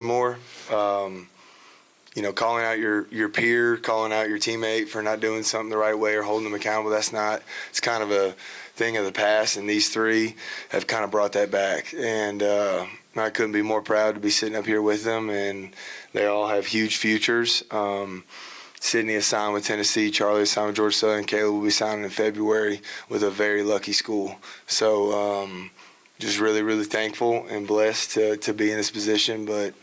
more. Calling out your peer, calling out your teammate for not doing something the right way or holding them accountable, it's kind of a thing of the past, and these three have kind of brought that back. And I couldn't be more proud to be sitting up here with them, and they all have huge futures. Sydney is signed with Tennessee, Charlie is signed with Georgia Southern, Caleb will be signing in February with a very lucky school. So just really, really thankful and blessed to be in this position, but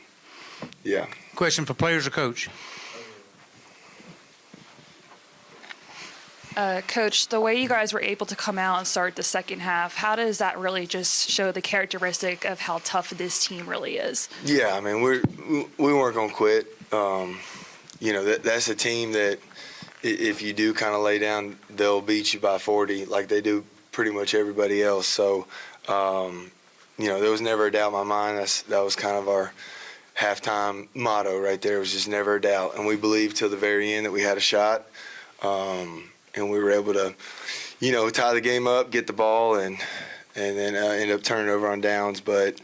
yeah. Question for players or coach? Coach, the way you guys were able to come out and start the second half, how does that really just show the characteristic of how tough this team really is? Yeah, I mean, we weren't going to quit. That's a team that if you do kind of lay down, they'll beat you by 40 like they do pretty much everybody else. So, there was never a doubt in my mind. That was kind of our halftime motto right there. It was just never a doubt. And we believed till the very end that we had a shot. And we were able to, tie the game up, get the ball, and then end up turning over on downs. But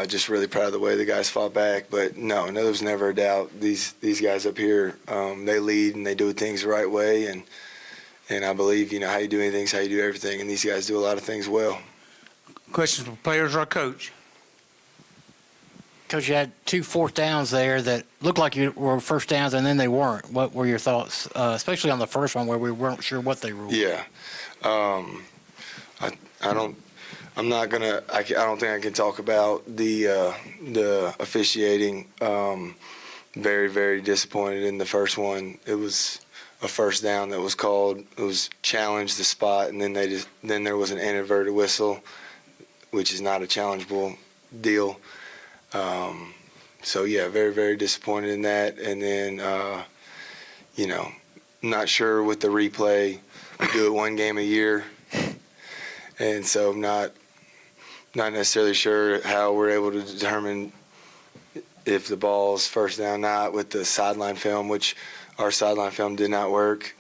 just really proud of the way the guys fought back. But no, there was never a doubt. These guys up here, they lead and they do things the right way. And I believe, how you do anything is how you do everything. And these guys do a lot of things well. Questions for players or coach? Coach, you had 2 fourth downs there that looked like you were first downs, and then they weren't. What were your thoughts, especially on the first one where we weren't sure what they ruled? Yeah, I don't think I can talk about the officiating. Very, very disappointed in the first one. It was a first down that was called. It was challenged the spot, and then there was an inadvertent whistle, which is not a challengeable deal. So yeah, very, very disappointed in that. And then, not sure with the replay. We do it one game a year, and so I'm not necessarily sure how we're able to determine if the ball's first down or not with the sideline film, which our sideline film did not work.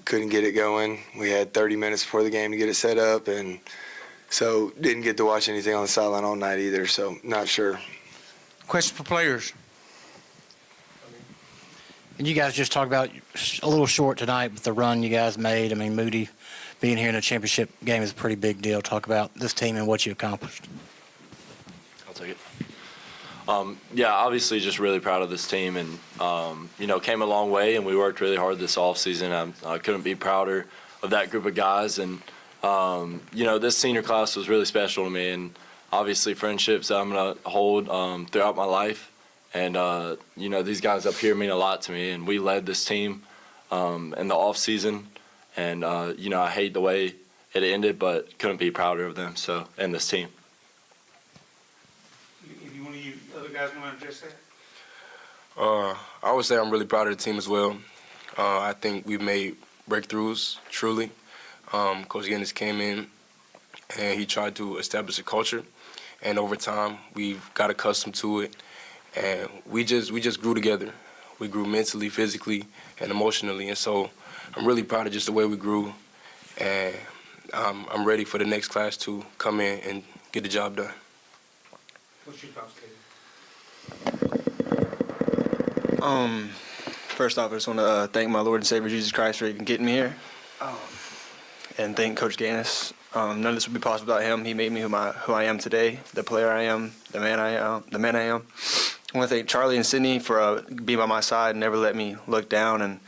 Couldn't get it going. We had 30 minutes before the game to get it set up, and so didn't get to watch anything on the sideline all night either, so not sure. Question for players. And you guys just talked about a little short tonight with the run you guys made. I mean, Moody being here in a championship game is a pretty big deal. Talk about this team and what you accomplished. I'll take it. Obviously just really proud of this team, and, came a long way, and we worked really hard this offseason. I couldn't be prouder of that group of guys. And, this senior class was really special to me, and obviously friendships that I'm going to hold throughout my life. And, these guys up here mean a lot to me, and we led this team in the offseason. And, I hate the way it ended, but couldn't be prouder of them and this team. If one of you other guys want to address that? I would say I'm really proud of the team as well. I think we've made breakthroughs, truly. Coach Guinness came in, and he tried to establish a culture. And over time, we've got accustomed to it, and we just grew together. We grew mentally, physically, and emotionally. And so I'm really proud of just the way we grew, and I'm ready for the next class to come in and get the job done. What's your thoughts, Caleb? First off, I just want to thank my Lord and Savior Jesus Christ for even getting me here, and thank Coach Gaines. None of this would be possible without him. He made me who I am today, the player I am, the man I am. I want to thank Charlie and Sydney for being by my side and never let me look down. And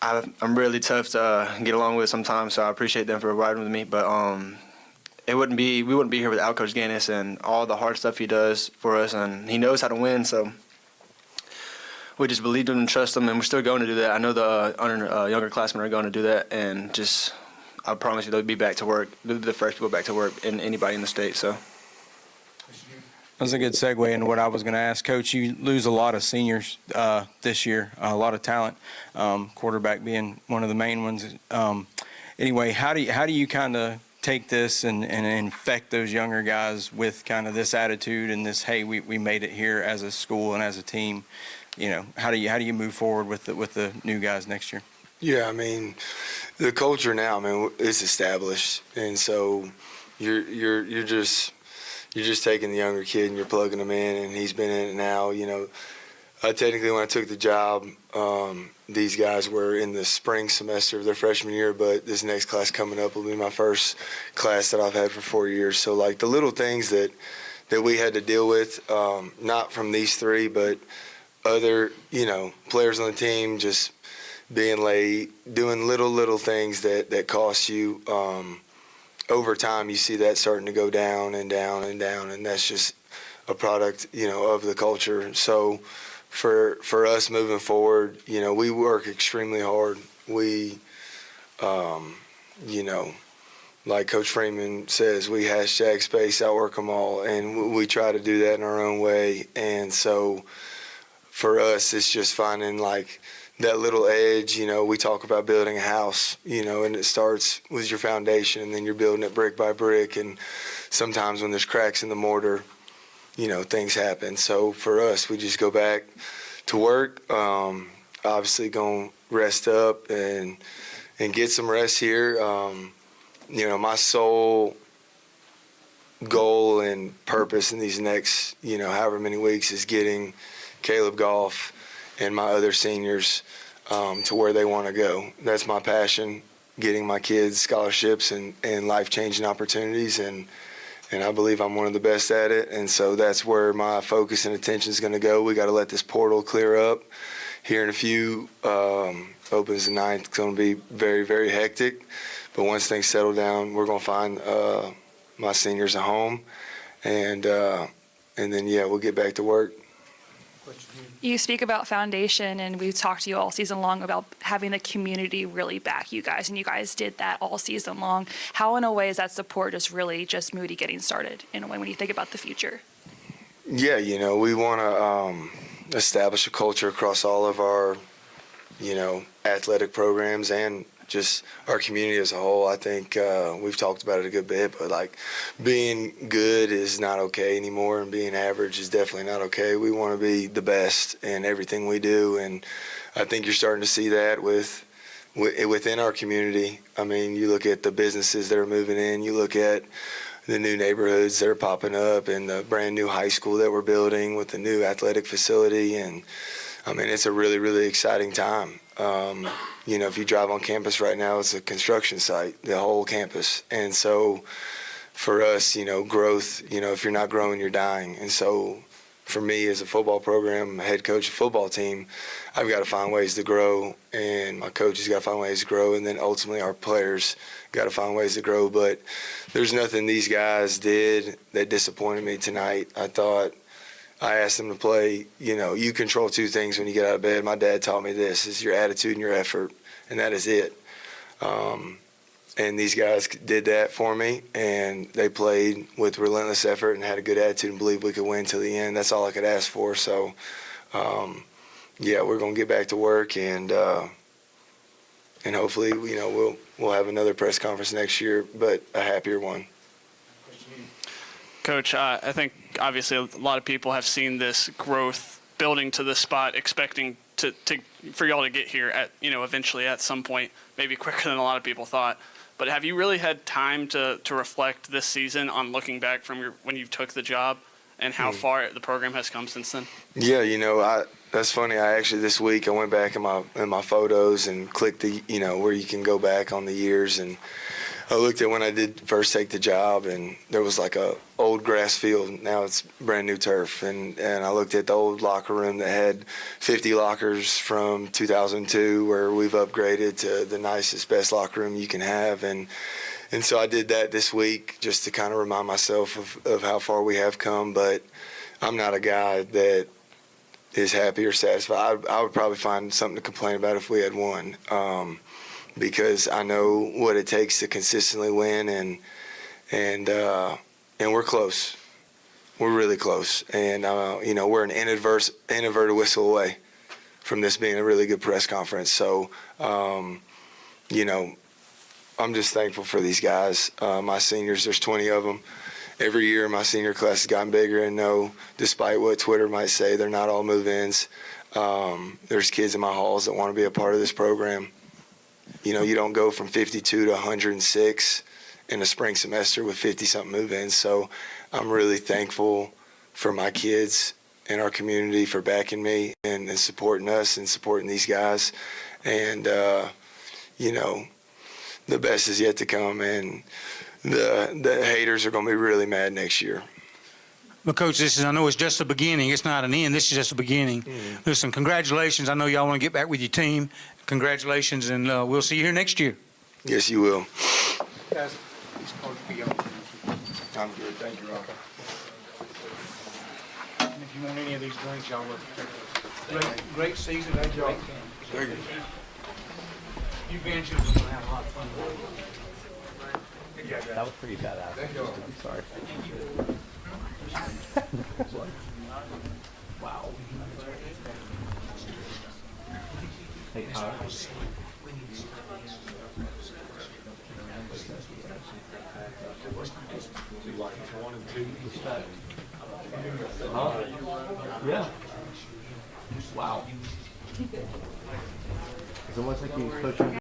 I'm really tough to get along with sometimes, so I appreciate them for riding with me. But we wouldn't be here without Coach Gaines and all the hard stuff he does for us, and he knows how to win. So we just believed him and trust him, and we're still going to do that. I know the younger classmen are going to do that, and just I promise you they'll be back to work. They'll be the first people back to work in anybody in the state. So that's a good segue into what I was going to ask. Coach, you lose a lot of seniors this year, a lot of talent, quarterback being one of the main ones. Anyway, how do you kind of take this and infect those younger guys with kind of this attitude and this, hey, we made it here as a school and as a team? How do you move forward with the new guys next year? Yeah, I mean, the culture now, it's established, and so you're just you're just taking the younger kid and you're plugging him in, and he's been in it now. Technically, when I took the job, these guys were in the spring semester of their freshman year, but this next class coming up will be my first class that I've had for 4 years. So, like, the little things that we had to deal with, not from these three, but other, players on the team, just being late, doing little things that cost you. Over time, you see that starting to go down and down and down, and that's just a product, of the culture. So for us moving forward, we work extremely hard. We, like Coach Freeman says, we hashtag space, outwork them all, and we try to do that in our own way. And so for us, it's just finding, like, that little edge. We talk about building a house, and it starts with your foundation, and then you're building it brick by brick. And sometimes when there's cracks in the mortar, things happen. So for us, we just go back to work, obviously going to rest up and get some rest here. My sole goal and purpose in these next, however many weeks is getting Caleb Goff and my other seniors to where they want to go. That's my passion, getting my kids scholarships and life-changing opportunities, and I believe I'm one of the best at it. And so that's where my focus and attention is going to go. We got to let this portal clear up here in a few. Opens the 9th. It's going to be very, very hectic. But once things settle down, we're going to find my seniors a home, and then, we'll get back to work. You speak about foundation, and we've talked to you all season long about having the community really back you guys, and you guys did that all season long. How, in a way, is that support just Moody getting started, in a way, when you think about the future? Yeah, we want to establish a culture across all of our, athletic programs and just our community as a whole. I think we've talked about it a good bit, but, like, being good is not okay anymore, and being average is definitely not okay. We want to be the best in everything we do, and I think you're starting to see that within our community. I mean, you look at the businesses that are moving in, you look at the new neighborhoods that are popping up, and the brand new high school that we're building with the new athletic facility, and I mean, it's a really, really exciting time. If you drive on campus right now, it's a construction site, the whole campus. And so for us, growth, if you're not growing, you're dying. And so for me as a football program, head coach of a football team, I've got to find ways to grow, and my coaches got to find ways to grow, and then ultimately our players got to find ways to grow. But there's nothing these guys did that disappointed me tonight. I asked them to play, you control two things when you get out of bed. My dad taught me this, is your attitude and your effort, and that is it. And these guys did that for me, and they played with relentless effort and had a good attitude and believed we could win till the end. That's all I could ask for. So, we're going to get back to work, and hopefully, we'll have another press conference next year, but a happier one. Coach, I think obviously a lot of people have seen this growth building to this spot, expecting for y'all to get here at eventually at some point, maybe quicker than a lot of people thought. But have you really had time to reflect this season on looking back from when you took the job and how far the program has come since then? Yeah, that's funny. I actually this week I went back in my photos and clicked the where you can go back on the years, and I looked at when I did first take the job, and there was like a old grass field. Now it's brand new turf. And I looked at the old locker room that had 50 lockers from 2002, where we've upgraded to the nicest, best locker room you can have. And so I did that this week just to kind of remind myself of how far we have come. But I'm not a guy that is happy or satisfied. I would probably find something to complain about if we had won. Because I know what it takes to consistently win, and we're close. We're really close, and we're an inadvertent whistle away from this being a really good press conference. So, I'm just thankful for these guys. My seniors, there's 20 of them. Every year, my senior class has gotten bigger, and no, despite what Twitter might say, they're not all move-ins. There's kids in my halls that want to be a part of this program. You don't go from 52 to 106 in the spring semester with 50-something move-ins. So I'm really thankful for my kids and our community for backing me and supporting us and supporting these guys. And, you know, the best is yet to come, and the haters are going to be really mad next year. But Coach, I know it's just the beginning. It's not an end. This is just the beginning. Listen, congratulations. I know y'all want to get back with your team. Congratulations, and we'll see you here next year. Yes, you will. Guys, these cards for y'all. I'm good. Thank you, Rob. And if you want any of these drinks, y'all look. Great season. Thank you all. Thank you. You bench are going to have a lot of fun. That was pretty badass. Thank you. I'm sorry. Wow. Hey, Tyler. Yeah. Wow. It's almost like you coaching.